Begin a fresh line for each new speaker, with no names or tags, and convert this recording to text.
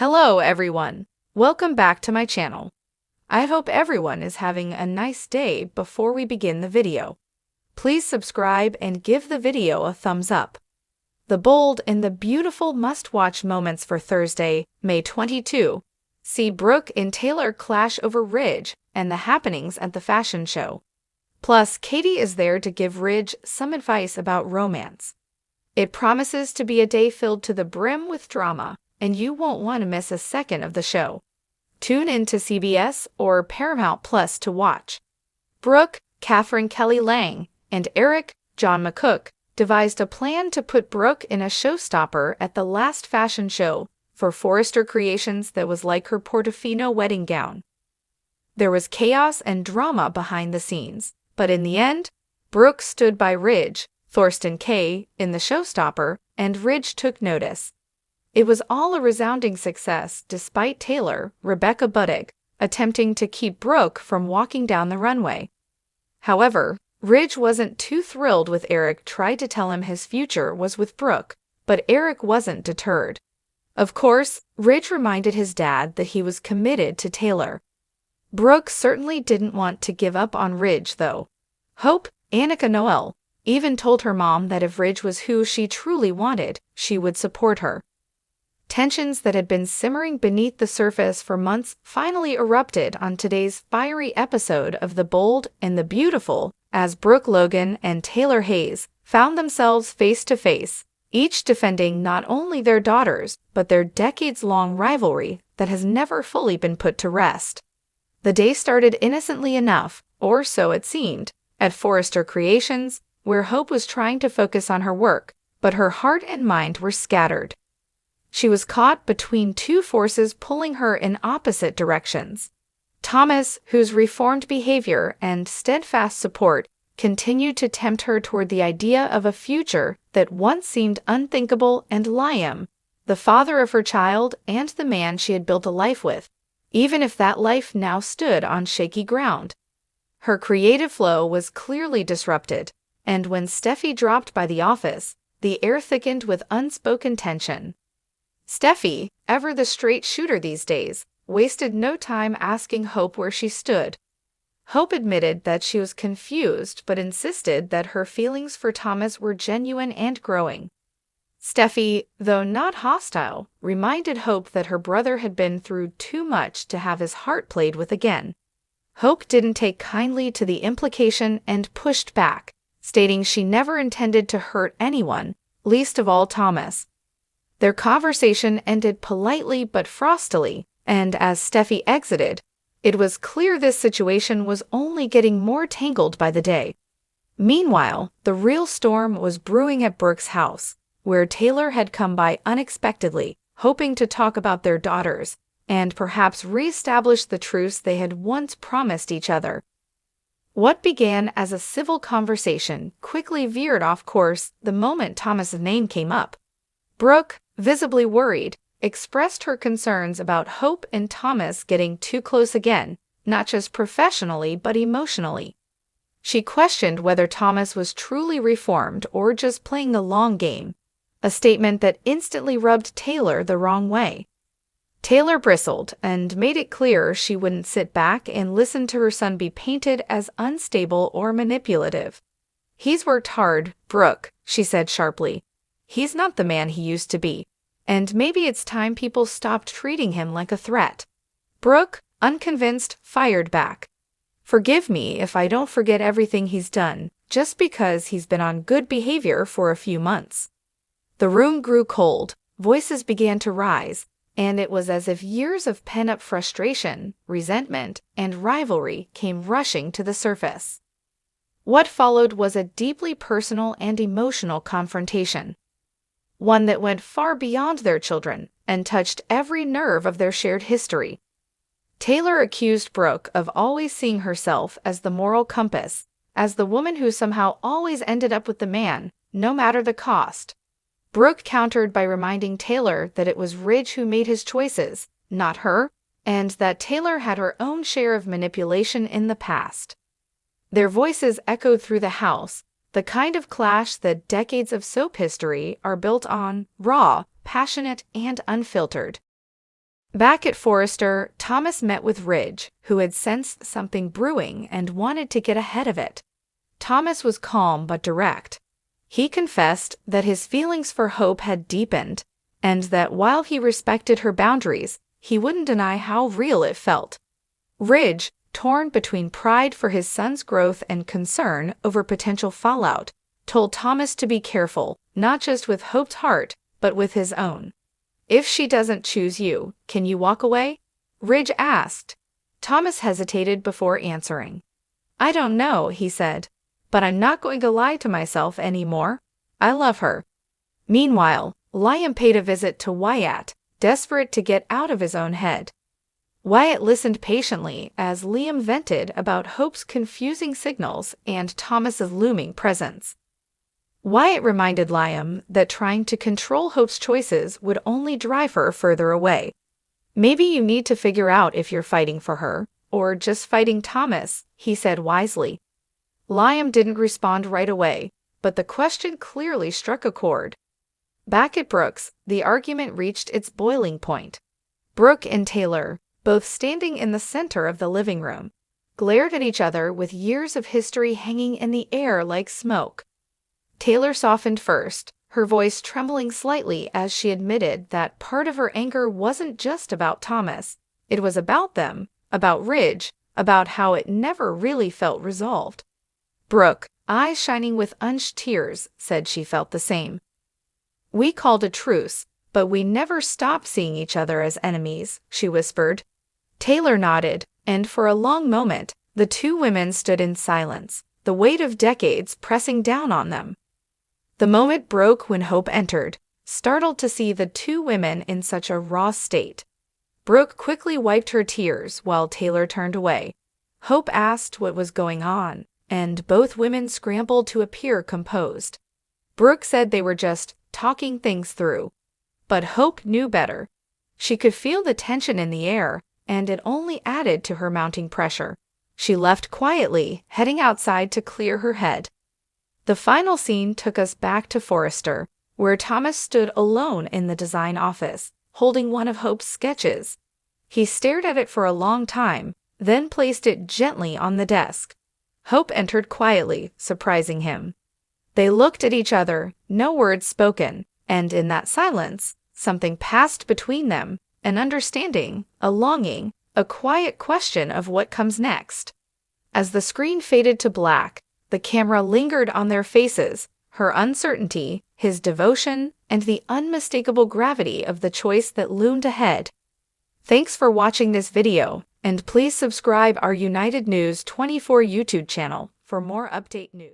Hello everyone, welcome back to my channel. I hope everyone is having a nice day. Before we begin the video, please subscribe and give the video a thumbs up. The bold and the beautiful must-watch moments for Thursday, May 22. See Brooke and Taylor clash over Ridge and the happenings at the fashion show. Plus, Katie is there to give Ridge some advice about romance. It promises to be a day filled to the brim with drama, and you won't want to miss a second of the show. Tune in to CBS or Paramount Plus to watch. Brooke, Catherine Kelly Lang, and Eric, John McCook, devised a plan to put Brooke in a showstopper at the last fashion show for Forrester Creations that was like her Portofino wedding gown. There was chaos and drama behind the scenes, but in the end, Brooke stood by Ridge, Thorsten Kaye, in the showstopper, and Ridge took notice. It was all a resounding success despite Taylor, Rebecca Budig, attempting to keep Brooke from walking down the runway. However, Ridge wasn't too thrilled with Eric tried to tell him his future was with Brooke, but Eric wasn't deterred. Of course, Ridge reminded his dad that he was committed to Taylor. Brooke certainly didn't want to give up on Ridge though. Hope, Annika Noel, even told her mom that if Ridge was who she truly wanted, she would support her. Tensions that had been simmering beneath the surface for months finally erupted on today's fiery episode of The Bold and the Beautiful as Brooke Logan and Taylor Hayes found themselves face to face, each defending not only their daughters but their decades-long rivalry that has never fully been put to rest. The day started innocently enough, or so it seemed, at Forrester Creations, where Hope was trying to focus on her work, but her heart and mind were scattered. She was caught between two forces pulling her in opposite directions. Thomas, whose reformed behavior and steadfast support continued to tempt her toward the idea of a future that once seemed unthinkable, and Liam, the father of her child and the man she had built a life with, even if that life now stood on shaky ground. Her creative flow was clearly disrupted, and when Steffi dropped by the office, the air thickened with unspoken tension. Steffi, ever the straight shooter these days, wasted no time asking Hope where she stood. Hope admitted that she was confused but insisted that her feelings for Thomas were genuine and growing. Steffi, though not hostile, reminded Hope that her brother had been through too much to have his heart played with again. Hope didn't take kindly to the implication and pushed back, stating she never intended to hurt anyone, least of all Thomas. Their conversation ended politely but frostily, and as Steffi exited, it was clear this situation was only getting more tangled by the day. Meanwhile, the real storm was brewing at Brooke's house, where Taylor had come by unexpectedly, hoping to talk about their daughters, and perhaps re-establish the truce they had once promised each other. What began as a civil conversation quickly veered off course the moment Thomas's name came up. Brooke, visibly worried, expressed her concerns about Hope and Thomas getting too close again, not just professionally but emotionally. She questioned whether Thomas was truly reformed or just playing the long game, a statement that instantly rubbed Taylor the wrong way. Taylor bristled and made it clear she wouldn't sit back and listen to her son be painted as unstable or manipulative. "He's worked hard, Brooke," she said sharply. "He's not the man he used to be, and maybe it's time people stopped treating him like a threat." Brooke, unconvinced, fired back. "Forgive me if I don't forget everything he's done, just because he's been on good behavior for a few months." The room grew cold, voices began to rise, and it was as if years of pent-up frustration, resentment, and rivalry came rushing to the surface. What followed was a deeply personal and emotional confrontation, one that went far beyond their children and touched every nerve of their shared history. Taylor accused Brooke of always seeing herself as the moral compass, as the woman who somehow always ended up with the man, no matter the cost. Brooke countered by reminding Taylor that it was Ridge who made his choices, not her, and that Taylor had her own share of manipulation in the past. Their voices echoed through the house, the kind of clash that decades of soap history are built on, raw, passionate, and unfiltered. Back at Forrester, Thomas met with Ridge, who had sensed something brewing and wanted to get ahead of it. Thomas was calm but direct. He confessed that his feelings for Hope had deepened, and that while he respected her boundaries, he wouldn't deny how real it felt. Ridge, torn between pride for his son's growth and concern over potential fallout, told Thomas to be careful, not just with Hope's heart, but with his own. "If she doesn't choose you, can you walk away?" Ridge asked. Thomas hesitated before answering. "I don't know," he said, "but I'm not going to lie to myself anymore. I love her." Meanwhile, Liam paid a visit to Wyatt, desperate to get out of his own head. Wyatt listened patiently as Liam vented about Hope's confusing signals and Thomas's looming presence. Wyatt reminded Liam that trying to control Hope's choices would only drive her further away. "Maybe you need to figure out if you're fighting for her, or just fighting Thomas," he said wisely. Liam didn't respond right away, but the question clearly struck a chord. Back at Brooke's, the argument reached its boiling point. Brooke and Taylor, both standing in the center of the living room, glared at each other with years of history hanging in the air like smoke. Taylor softened first, her voice trembling slightly as she admitted that part of her anger wasn't just about Thomas. It was about them, about Ridge, about how it never really felt resolved. Brooke, eyes shining with unshed tears, said she felt the same. "We called a truce, but we never stopped seeing each other as enemies," she whispered. Taylor nodded, and for a long moment, the two women stood in silence, the weight of decades pressing down on them. The moment broke when Hope entered, startled to see the two women in such a raw state. Brooke quickly wiped her tears while Taylor turned away. Hope asked what was going on, and both women scrambled to appear composed. Brooke said they were just talking things through. But Hope knew better. She could feel the tension in the air, and it only added to her mounting pressure. She left quietly, heading outside to clear her head. The final scene took us back to Forrester, where Thomas stood alone in the design office, holding one of Hope's sketches. He stared at it for a long time, then placed it gently on the desk. Hope entered quietly, surprising him. They looked at each other, no words spoken, and in that silence, something passed between them, an understanding, a longing, a quiet question of what comes next. As the screen faded to black, the camera lingered on their faces, her uncertainty, his devotion, and the unmistakable gravity of the choice that loomed ahead. Thanks for watching this video, and please subscribe our United News 24 YouTube channel for more update news.